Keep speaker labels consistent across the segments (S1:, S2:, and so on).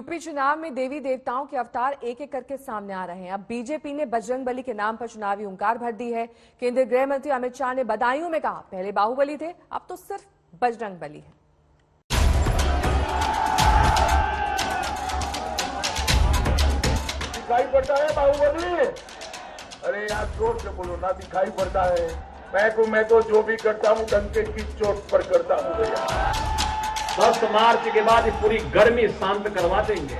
S1: UP चुनाव में देवी देवताओं के अवतार एक एक करके सामने आ रहे हैं। अब बीजेपी ने बजरंगबली के नाम पर चुनावी हुंकार भर दी है। केंद्रीय गृह मंत्री अमित शाह ने बदायूं में कहा, पहले बाहुबली थे, अब तो सिर्फ बजरंगबली है।
S2: दिखाई पड़ता है बाहुबली? अरे यार जोर से बोलो ना, दिखाई पड़ता है। मैं तो जो भी करता हूँ डंके की चोट पर करता हूँ भैया।
S3: 10 मार्च के बाद पूरी गर्मी शांत करवा देंगे।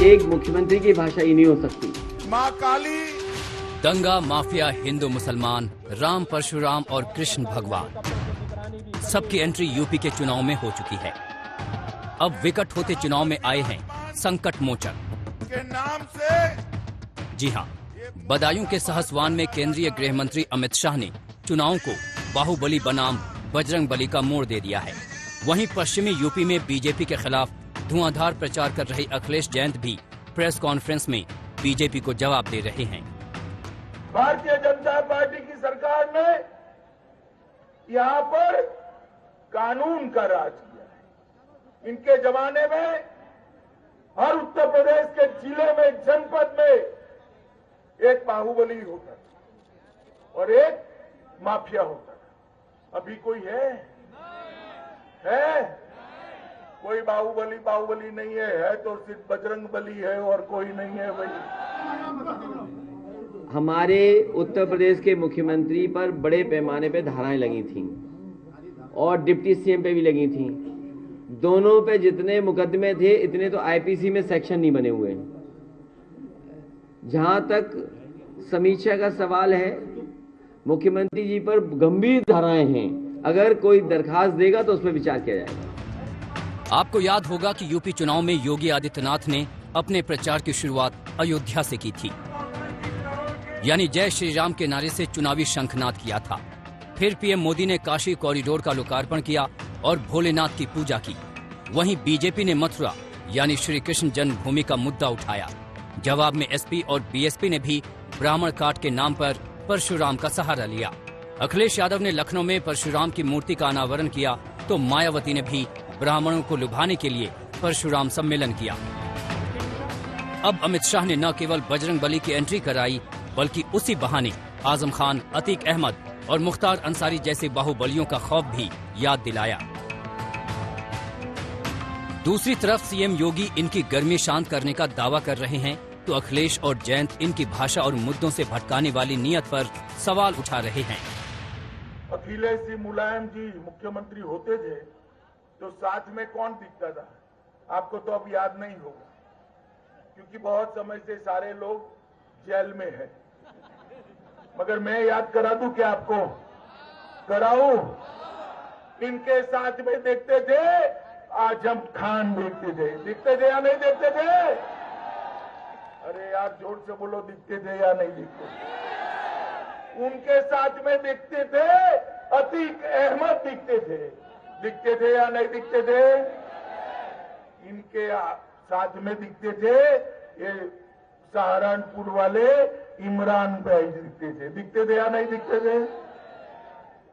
S3: एक मुख्यमंत्री की भाषा ही नहीं हो सकती।
S2: माँ काली,
S4: दंगा माफिया, हिंदू मुसलमान, राम परशुराम और कृष्ण भगवान, सबकी एंट्री यूपी के चुनाव में हो चुकी है। अब विकट होते चुनाव में आए हैं संकट मोचक
S2: के नाम से।
S4: जी हाँ, बदायूं के सहसवान में केंद्रीय गृह मंत्री अमित शाह ने चुनावों को बाहुबली बनाम बजरंगबली का मोड़ दे दिया है। वहीं पश्चिमी यूपी में बीजेपी के खिलाफ धुआंधार प्रचार कर रहे अखिलेश जैन भी प्रेस कॉन्फ्रेंस में बीजेपी को जवाब दे रहे हैं।
S2: भारतीय जनता पार्टी की सरकार ने यहाँ पर कानून का राज किया है। इनके जमाने में हर उत्तर प्रदेश के जिले में, जनपद में एक बाहुबली होता था और एक माफिया होता था। अभी कोई है? कोई बाहुबली नहीं है तो सिर्फ बजरंगबली है और कोई नहीं है भाई।
S3: हमारे उत्तर प्रदेश के मुख्यमंत्री पर बड़े पैमाने पे धाराएं लगी थीं और डिप्टी सीएम पे भी लगी थीं। दोनों पे जितने मुकदमे थे इतने तो आईपीसी में सेक्शन नहीं बने हुए। जहां तक समीक्षा का सवाल है, मुख्यमंत्री जी पर गंभीर धाराएं हैं। अगर कोई दरखास्त देगा तो उस पर विचार किया जाएगा।
S4: आपको याद होगा कि यूपी चुनाव में योगी आदित्यनाथ ने अपने प्रचार की शुरुआत अयोध्या से की थी, यानी जय श्री राम के नारे से चुनावी शंखनाद किया था। फिर पीएम मोदी ने काशी कॉरिडोर का लोकार्पण किया और भोलेनाथ की पूजा की। वहीं बीजेपी ने मथुरा यानी श्री कृष्ण जन्मभूमि का मुद्दा उठाया। जवाब में एसपी और बीएसपी ने भी ब्राह्मण काट के नाम पर परशुराम का सहारा लिया। अखिलेश यादव ने लखनऊ में परशुराम की मूर्ति का अनावरण किया तो मायावती ने भी ब्राह्मणों को लुभाने के लिए परशुराम सम्मेलन किया। अब अमित शाह ने न केवल बजरंगबली की एंट्री कराई बल्कि उसी बहाने आजम खान, अतीक अहमद और मुख्तार अंसारी जैसे बाहुबलियों का खौफ भी याद दिलाया। दूसरी तरफ सीएम योगी इनकी गर्मी शांत करने का दावा कर रहे हैं तो अखिलेश और जयंत इनकी भाषा और मुद्दों से भटकाने वाली नीयत पर सवाल उठा रहे हैं।
S2: अखिलेश जी, मुलायम जी मुख्यमंत्री होते थे तो साथ में कौन दिखता था? आपको तो अब याद नहीं होगा क्योंकि बहुत समय से सारे लोग जेल में हैं। मगर मैं याद करा दूं क्या आपको? कराऊं? इनके साथ में देखते थे आजम खान, दिखते थे या नहीं दिखते थे? अरे यार जोर से बोलो, दिखते थे या नहीं दिखते? उनके साथ में दिखते थे अतीक अहमद, दिखते थे या नहीं दिखते थे? इनके साथ में दिखते थे ये सहारनपुर वाले इमरान भाई, दिखते थे या नहीं दिखते थे?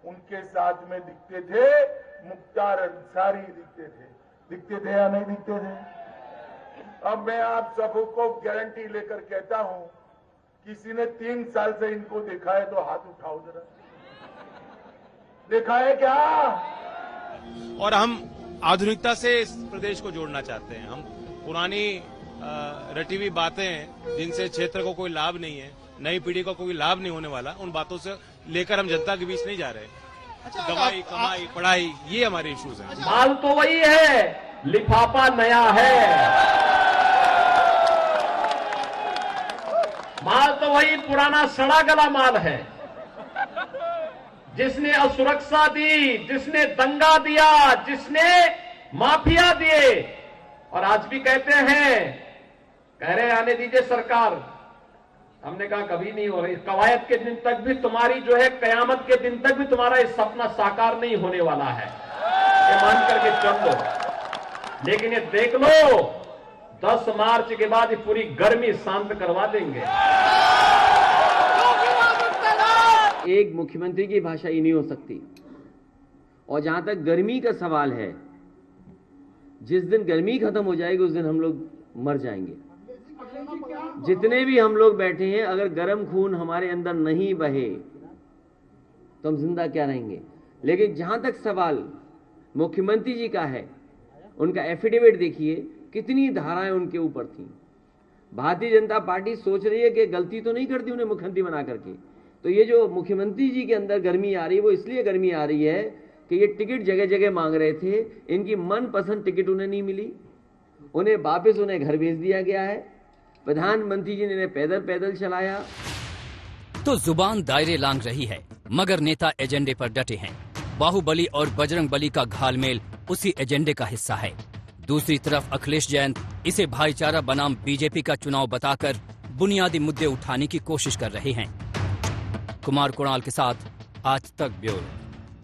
S2: उनके साथ में दिखते थे मुख्तार अंसारी, दिखते थे या नहीं दिखते थे? अब मैं आप सबको गारंटी लेकर कहता हूं, किसी ने 3 साल से इनको देखा है तो हाथ उठाओ जरा। देखा है क्या?
S5: और हम आधुनिकता से इस प्रदेश को जोड़ना चाहते हैं। हम पुरानी रटी हुई बातें जिनसे क्षेत्र को कोई लाभ नहीं है, नई पीढ़ी को कोई लाभ नहीं होने वाला, उन बातों से लेकर हम जनता के बीच नहीं जा रहे। दवाई, कमाई, पढ़ाई, ये हमारे इश्यूज हैं।
S3: माल तो वही है, लिफाफा नया है। माल तो वही पुराना सड़ा गला माल है। जिसने असुरक्षा दी, जिसने दंगा दिया, जिसने माफिया दिए, और आज भी कहते हैं, कह रहे आने दीजिए सरकार। हमने कहा कभी नहीं हो रही। कवायद के दिन तक भी तुम्हारी जो है, कयामत के दिन तक भी तुम्हारा ये सपना साकार नहीं होने वाला है, ये मान करके चल लो। लेकिन ये देख लो, 10 मार्च के बाद पूरी गर्मी शांत करवा देंगे। एक मुख्यमंत्री की भाषा ही नहीं हो सकती। और जहां तक गर्मी का सवाल है,
S6: जिस दिन गर्मी खत्म हो जाएगी उस दिन हम लोग मर जाएंगे। जितने भी हम लोग बैठे हैं, अगर गर्म खून हमारे अंदर नहीं बहे तो हम जिंदा क्या रहेंगे। लेकिन जहां तक सवाल मुख्यमंत्री जी का है, उनका एफिडेविट देखिए, कितनी धाराएं उनके ऊपर थी। भारतीय जनता पार्टी सोच रही है कि गलती तो नहीं करती उन्हें मुख्यमंत्री बना करके। तो ये जो मुख्यमंत्री जी के अंदर गर्मी आ रही है, वो इसलिए गर्मी आ रही है कि ये टिकट जगह जगह मांग रहे थे, इनकी मनपसंद टिकट उन्हें नहीं मिली, उन्हें वापस उन्हें घर भेज दिया गया है। प्रधानमंत्री जी ने इन्हें पैदल पैदल चलाया।
S4: तो जुबान दायरे लांघ रही है, मगर नेता एजेंडे पर डटे हैं। बाहुबली और बजरंग बली का घालमेल उसी एजेंडे का हिस्सा है। दूसरी तरफ अखिलेश जयंत इसे भाईचारा बनाम बीजेपी का चुनाव बताकर बुनियादी मुद्दे उठाने की कोशिश कर रहे हैं। कुमार कुणाल के साथ आज तक ब्यूरो।